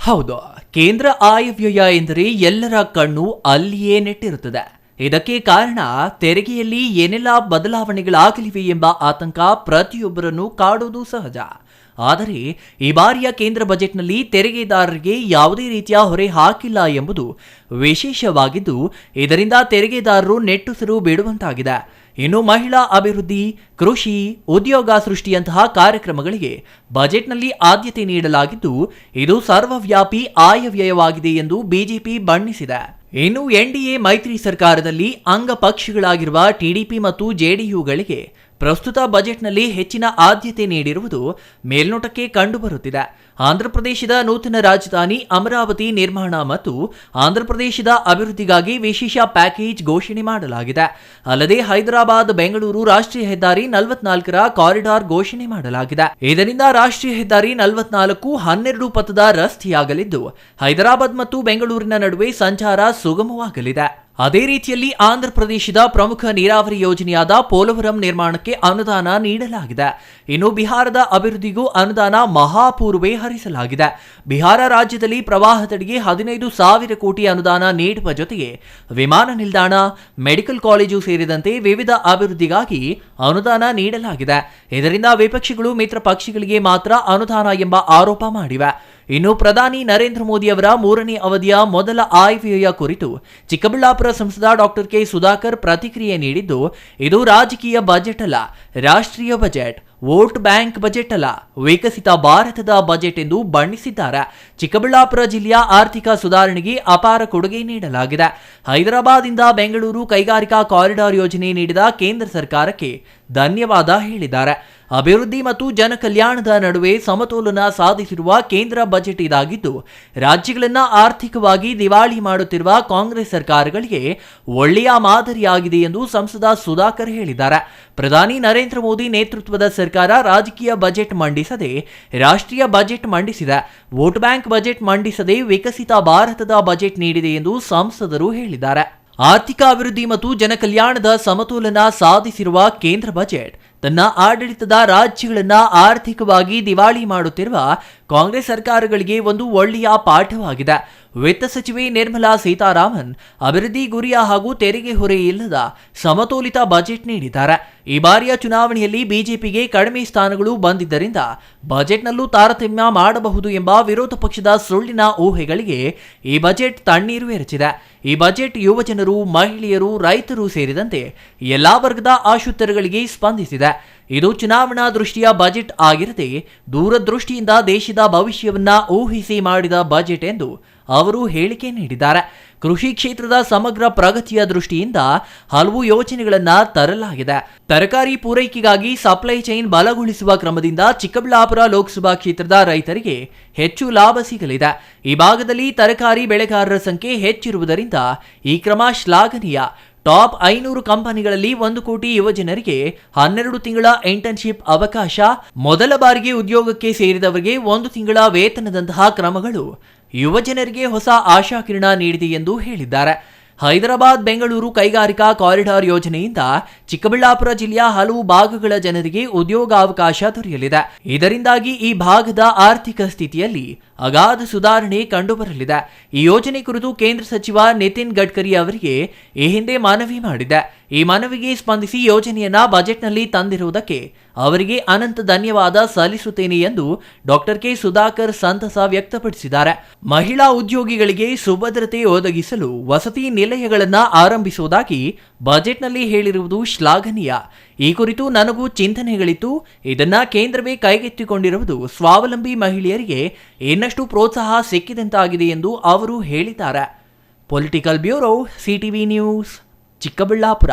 ಹೌದು, ಕೇಂದ್ರ ಆಯವ್ಯಯ ಎಂದರೆ ಎಲ್ಲರ ಕಣ್ಣು ಅಲ್ಲಿಯೇ ನೆಟ್ಟಿರುತ್ತದೆ. ಇದಕ್ಕೆ ಕಾರಣ ತೆರಿಗೆಯಲ್ಲಿ ಏನೆಲ್ಲ ಬದಲಾವಣೆಗಳಾಗಲಿವೆ ಎಂಬ ಆತಂಕ ಪ್ರತಿಯೊಬ್ಬರನ್ನು ಕಾಡುವುದು ಸಹಜ. ಆದರೆ ಈ ಬಾರಿಯ ಕೇಂದ್ರ ಬಜೆಟ್ನಲ್ಲಿ ತೆರಿಗೆದಾರರಿಗೆ ಯಾವುದೇ ರೀತಿಯ ಹೊರೆ ಹಾಕಿಲ್ಲ ಎಂಬುದು ವಿಶೇಷವಾಗಿದ್ದು, ಇದರಿಂದ ತೆರಿಗೆದಾರರು ನೆಟ್ಟುಸಿರು ಬಿಡುವಂತಾಗಿದೆ. ಇನ್ನು ಮಹಿಳಾ ಅಭಿವೃದ್ಧಿ, ಕೃಷಿ, ಉದ್ಯೋಗ ಸೃಷ್ಟಿಯಂತಹ ಕಾರ್ಯಕ್ರಮಗಳಿಗೆ ಬಜೆಟ್ನಲ್ಲಿ ಆದ್ಯತೆ ನೀಡಲಾಗಿದ್ದು, ಇದು ಸರ್ವವ್ಯಾಪಿ ಆಯವ್ಯಯವಾಗಿದೆ ಎಂದು ಬಿಜೆಪಿ ಬಣ್ಣಿಸಿದೆ. ಇನ್ನು ಎನ್ಡಿಎ ಮೈತ್ರಿ ಸರ್ಕಾರದಲ್ಲಿ ಅಂಗಪಕ್ಷಗಳಾಗಿರುವ ಟಿಡಿಪಿ ಮತ್ತು ಜೆಡಿಯುಗಳಿಗೆ ಪ್ರಸ್ತುತ ಬಜೆಟ್ನಲ್ಲಿ ಹೆಚ್ಚಿನ ಆದ್ಯತೆ ನೀಡಿರುವುದು ಮೇಲ್ನೋಟಕ್ಕೆ ಕಂಡುಬರುತ್ತಿದೆ. ಆಂಧ್ರಪ್ರದೇಶದ ನೂತನ ರಾಜಧಾನಿ ಅಮರಾವತಿ ನಿರ್ಮಾಣ ಮತ್ತು ಆಂಧ್ರಪ್ರದೇಶದ ಅಭಿವೃದ್ಧಿಗಾಗಿ ವಿಶೇಷ ಪ್ಯಾಕೇಜ್ ಘೋಷಣೆ ಮಾಡಲಾಗಿದೆ. ಅಲ್ಲದೆ ಹೈದರಾಬಾದ್ ಬೆಂಗಳೂರು ರಾಷ್ಟ್ರೀಯ ಹೆದ್ದಾರಿ 44ರ ಕಾರಿಡಾರ್ ಘೋಷಣೆ ಮಾಡಲಾಗಿದೆ. ಇದರಿಂದ ರಾಷ್ಟ್ರೀಯ ಹೆದ್ದಾರಿ 44 12 ಪಥದ ರಸ್ತೆಯಾಗಲಿದ್ದು, ಹೈದರಾಬಾದ್ ಮತ್ತು ಬೆಂಗಳೂರಿನ ನಡುವೆ ಸಂಚಾರ ಸುಗಮವಾಗಲಿದೆ. ಅದೇ ರೀತಿಯಲ್ಲಿ ಆಂಧ್ರಪ್ರದೇಶದ ಪ್ರಮುಖ ನೀರಾವರಿ ಯೋಜನೆಯಾದ ಪೋಲವರಂ ನಿರ್ಮಾಣಕ್ಕೆ ಅನುದಾನ ನೀಡಲಾಗಿದೆ. ಇನ್ನು ಬಿಹಾರದ ಅಭಿವೃದ್ಧಿಗೂ ಅನುದಾನ ಮಹಾಪೂರ್ವೇ ಹರಿಸಲಾಗಿದೆ. ಬಿಹಾರ ರಾಜ್ಯದಲ್ಲಿ ಪ್ರವಾಹ ತಡೆಗೆ 15,000 ಕೋಟಿ ಅನುದಾನ ನೀಡುವ ಜೊತೆಗೆ ವಿಮಾನ ನಿಲ್ದಾಣ, ಮೆಡಿಕಲ್ ಕಾಲೇಜು ಸೇರಿದಂತೆ ವಿವಿಧ ಅಭಿವೃದ್ಧಿಗಾಗಿ ಅನುದಾನ ನೀಡಲಾಗಿದೆ. ಇದರಿಂದ ವಿಪಕ್ಷಗಳು ಮಿತ್ರ ಪಕ್ಷಗಳಿಗೆ ಮಾತ್ರ ಅನುದಾನ ಎಂಬ ಆರೋಪ ಮಾಡಿವೆ. ಇನ್ನು ಪ್ರಧಾನಿ ನರೇಂದ್ರ ಮೋದಿ ಅವರ 3ನೇ ಅವಧಿಯ ಮೊದಲ ಆಯವ್ಯಯ ಕುರಿತು ಚಿಕ್ಕಬಳ್ಳಾಪುರ ಸಂಸದ ಡಾಕ್ಟರ್ ಕೆ ಸುಧಾಕರ್ ಪ್ರತಿಕ್ರಿಯೆ ನೀಡಿದ್ದು, ಇದು ರಾಜಕೀಯ ಬಜೆಟ್ ಅಲ್ಲ, ರಾಷ್ಟ್ರೀಯ ಬಜೆಟ್, ವೋಟ್ ಬ್ಯಾಂಕ್ ಬಜೆಟ್ ಅಲ್ಲ, ವಿಕಸಿತ ಭಾರತದ ಬಜೆಟ್ ಎಂದು ಬಣ್ಣಿಸಿದ್ದಾರೆ. ಚಿಕ್ಕಬಳ್ಳಾಪುರ ಜಿಲ್ಲೆಯ ಆರ್ಥಿಕ ಸುಧಾರಣೆಗೆ ಅಪಾರ ಕೊಡುಗೆ ನೀಡಲಾಗಿದೆ. ಹೈದರಾಬಾದ್ನಿಂದ ಬೆಂಗಳೂರು ಕೈಗಾರಿಕಾ ಕಾರಿಡಾರ್ ಯೋಜನೆ ನೀಡಿದ ಕೇಂದ್ರ ಸರ್ಕಾರಕ್ಕೆ ಧನ್ಯವಾದ ಹೇಳಿದ್ದಾರೆ. ಅಭಿವೃದ್ಧಿ ಮತ್ತು ಜನಕಲ್ಯಾಣದ ನಡುವೆ ಸಮತೋಲನ ಸಾಧಿಸಿರುವ ಕೇಂದ್ರ ಬಜೆಟ್ ಇದಾಗಿದ್ದು, ರಾಜ್ಯಗಳನ್ನು ಆರ್ಥಿಕವಾಗಿ ದಿವಾಳಿ ಮಾಡುತ್ತಿರುವ ಕಾಂಗ್ರೆಸ್ ಸರ್ಕಾರಗಳಿಗೆ ಒಳ್ಳೆಯ ಮಾದರಿಯಾಗಿದೆ ಎಂದು ಸಂಸದ ಸುಧಾಕರ್ ಹೇಳಿದ್ದಾರೆ. ಪ್ರಧಾನಿ ನರೇಂದ್ರ ಮೋದಿ ನೇತೃತ್ವದ ಸರ್ಕಾರ ರಾಜಕೀಯ ಬಜೆಟ್ ಮಂಡಿಸದೆ ರಾಷ್ಟ್ರೀಯ ಬಜೆಟ್ ಮಂಡಿಸಿದೆ. ವೋಟ್ ಬ್ಯಾಂಕ್ ಬಜೆಟ್ ಮಂಡಿಸದೆ ವಿಕಸಿತ ಭಾರತದ ಬಜೆಟ್ ನೀಡಿದೆ ಎಂದು ಸಂಸದರು ಹೇಳಿದ್ದಾರೆ. ಆರ್ಥಿಕ ಅಭಿವೃದ್ಧಿ ಮತ್ತು ಜನಕಲ್ಯಾಣದ ಸಮತೋಲನ ಸಾಧಿಸಿರುವ ಕೇಂದ್ರ ಬಜೆಟ್ ತನ್ನ ಆಡಳಿತದ ರಾಜ್ಯಗಳನ್ನು ಆರ್ಥಿಕವಾಗಿ ದಿವಾಳಿ ಮಾಡುತ್ತಿರುವ ಕಾಂಗ್ರೆಸ್ ಸರ್ಕಾರಗಳಿಗೆ ಒಂದು ಒಳ್ಳೆಯ ಪಾಠವಾಗಿದೆ. ವಿತ್ತ ಸಚಿವೆ ನಿರ್ಮಲಾ ಸೀತಾರಾಮನ್ ಅಭಿವೃದ್ಧಿ ಗುರಿಯ ಹಾಗೂ ತೆರಿಗೆ ಹೊರೆ ಇಲ್ಲದ ಸಮತೋಲಿತ ಬಜೆಟ್ ನೀಡಿದ್ದಾರೆ. ಈ ಬಾರಿಯ ಚುನಾವಣೆಯಲ್ಲಿ ಬಿಜೆಪಿಗೆ ಕಡಿಮೆ ಸ್ಥಾನಗಳು ಬಂದಿದ್ದರಿಂದ ಬಜೆಟ್ನಲ್ಲೂ ತಾರತಮ್ಯ ಮಾಡಬಹುದು ಎಂಬ ವಿರೋಧ ಪಕ್ಷದ ಸುಳ್ಳಿನ ಊಹೆಗಳಿಗೆ ಈ ಬಜೆಟ್ ತಣ್ಣೀರು ಎರಚಿದೆ. ಈ ಬಜೆಟ್ ಯುವಜನರು, ಮಹಿಳೆಯರು, ರೈತರು ಸೇರಿದಂತೆ ಎಲ್ಲಾ ವರ್ಗದ ಆಶೋತ್ತರಗಳಿಗೆ ಸ್ಪಂದಿಸಿದೆ. ಇದು ಚುನಾವಣಾ ದೃಷ್ಟಿಯ ಬಜೆಟ್ ಆಗಿರದೆ ದೂರದೃಷ್ಟಿಯಿಂದ ದೇಶದ ಭವಿಷ್ಯವನ್ನ ಊಹಿಸಿ ಮಾಡಿದ ಬಜೆಟ್ ಎಂದು ಅವರು ಹೇಳಿಕೆ ನೀಡಿದ್ದಾರೆ. ಕೃಷಿ ಕ್ಷೇತ್ರದ ಸಮಗ್ರ ಪ್ರಗತಿಯ ದೃಷ್ಟಿಯಿಂದ ಹಲವು ಯೋಜನೆಗಳನ್ನು ತರಲಾಗಿದೆ. ತರಕಾರಿ ಪೂರೈಕೆಗಾಗಿ ಸಪ್ಲೈ ಚೈನ್ ಬಲಗೊಳಿಸುವ ಕ್ರಮದಿಂದ ಚಿಕ್ಕಬಳ್ಳಾಪುರ ಲೋಕಸಭಾ ಕ್ಷೇತ್ರದ ರೈತರಿಗೆ ಹೆಚ್ಚು ಲಾಭ ಸಿಗಲಿದೆ. ಈ ಭಾಗದಲ್ಲಿ ತರಕಾರಿ ಬೆಳೆಗಾರರ ಸಂಖ್ಯೆ ಹೆಚ್ಚಿರುವುದರಿಂದ ಈ ಕ್ರಮ ಶ್ಲಾಘನೀಯ. ಟಾಪ್ 500 ಕಂಪನಿಗಳಲ್ಲಿ 1 ಕೋಟಿ ಯುವಜನರಿಗೆ 12 ತಿಂಗಳ ಇಂಟರ್ನ್ಶಿಪ್ ಅವಕಾಶ, ಮೊದಲ ಬಾರಿಗೆ ಉದ್ಯೋಗಕ್ಕೆ ಸೇರಿದವರಿಗೆ 1 ತಿಂಗಳ ವೇತನದಂತಹ ಕ್ರಮಗಳು ಯುವಜನರಿಗೆ ಹೊಸ ಆಶಾಕಿರಣ ನೀಡಿದೆ ಎಂದು ಹೇಳಿದ್ದಾರೆ. ಹೈದರಾಬಾದ್ ಬೆಂಗಳೂರು ಕೈಗಾರಿಕಾ ಕಾರಿಡಾರ್ ಯೋಜನೆಯಿಂದ ಚಿಕ್ಕಬಳ್ಳಾಪುರ ಜಿಲ್ಲೆಯ ಹಲವು ಭಾಗಗಳ ಜನರಿಗೆ ಉದ್ಯೋಗಾವಕಾಶ ದೊರೆಯಲಿದೆ. ಇದರಿಂದಾಗಿ ಈ ಭಾಗದ ಆರ್ಥಿಕ ಸ್ಥಿತಿಯಲ್ಲಿ ಅಗಾಧ ಸುಧಾರಣೆ ಕಂಡುಬರಲಿದೆ. ಈ ಯೋಜನೆ ಕುರಿತು ಕೇಂದ್ರ ಸಚಿವ ನಿತಿನ್ ಗಡ್ಕರಿ ಅವರಿಗೆ ಈ ಹಿಂದೆ ಮನವಿ ಮಾಡಿದೆ. ಈ ಮನವಿಗೆ ಸ್ಪಂದಿಸಿ ಯೋಜನೆಯನ್ನ ಬಜೆಟ್ನಲ್ಲಿ ತಂದಿರುವುದಕ್ಕೆ ಅವರಿಗೆ ಅನಂತ ಧನ್ಯವಾದ ಸಲ್ಲಿಸುತ್ತೇನೆ ಎಂದು ಡಾಕ್ಟರ್ ಕೆ ಸುಧಾಕರ್ ಸಂತಸ ವ್ಯಕ್ತಪಡಿಸಿದ್ದಾರೆ. ಮಹಿಳಾ ಉದ್ಯೋಗಿಗಳಿಗೆ ಸುಭದ್ರತೆ ಒದಗಿಸಲು ವಸತಿ ನಿಲಯಗಳನ್ನು ಆರಂಭಿಸುವುದಾಗಿ ಬಜೆಟ್ನಲ್ಲಿ ಹೇಳಿರುವುದು ಶ್ಲಾಘನೀಯ. ಈ ಕುರಿತು ನನಗೂ ಚಿಂತನೆಗಳಿತ್ತು. ಇದನ್ನ ಕೇಂದ್ರವೇ ಕೈಗೆತ್ತಿಕೊಂಡಿರುವುದು ಸ್ವಾವಲಂಬಿ ಮಹಿಳೆಯರಿಗೆ ಇನ್ನಷ್ಟು ಪ್ರೋತ್ಸಾಹ ಸಿಕ್ಕಿದಂತಾಗಿದೆ ಎಂದು ಅವರು ಹೇಳಿದ್ದಾರೆ. Political bureau, CTV news, Chikkaballapur.